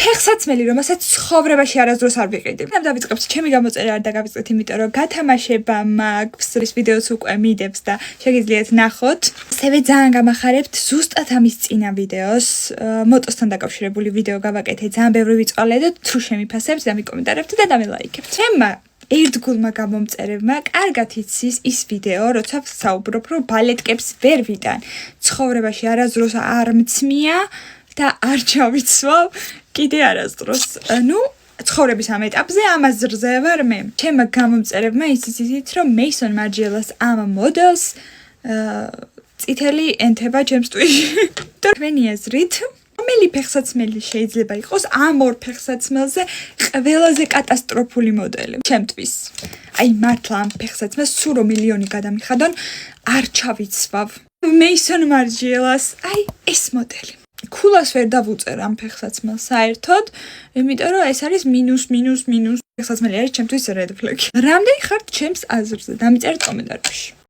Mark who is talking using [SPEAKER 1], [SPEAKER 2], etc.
[SPEAKER 1] ფეხსაცმელი, რომელსაც ცხოვრებაში არასდროს არ ვიყიდი. ამ დავიწყებთ, ჩემი გამოწერა არ დაგავიწყეთ, იმიტომ რომ გათამაშება მაქვს, ის ვიდეოც უკვე მიდევს და შეგიძლიათ ნახოთ. ასევე ძალიან გამახარებთ ზუსტად ამის წინა ვიდეოს, მოტოსთან დაკავშირებული ვიდეო გავაკეთე, ძალიან ბევრი ვიწყალე და თუ შემიფასებთ და მიკომენტარებთ და დამელაიქებთ. ჩემმა ერთგულმა გამომწერებმა კარგად იცის ის ვიდეო, როცა ვსაუბრობ, რომ ბალეტკებს ვერ ვიტან. ცხოვრებაში არასდროს არ მცმია და არ ჩავიცვალ კიდე არასდროს. ცხოვრების ამ ეტაპზე ამას ზრზევარ მე. ჩემმა გამომწერებმა იცით, რომ მეისონ მარჯელას ამ მოდელს წითელი ენთება ჩემს ტვიში. თქვენი აზრით, რომელი ფეხსაცმელი შეიძლება იყოს ამ ორ ფეხსაცმელზე ყველაზე კატასტროფული მოდელი ჩემთვის? აი მართლა ამ ფეხსაცმელს სულ რომ მილიონი გადამიხადონ, არ ჩავიცვავ. მეისონ მარჯელას, აი ეს მოდელი. ქულას ვერ დავუწერ ამ ფეხსაცმელს საერთოდ, იმიტომ რომ ეს არის მინუს ფეხსაცმელი არის ჩემთვის red flag. რამდენი ხართ ჩემს აზრზე? დამიწერეთ კომენტარებში.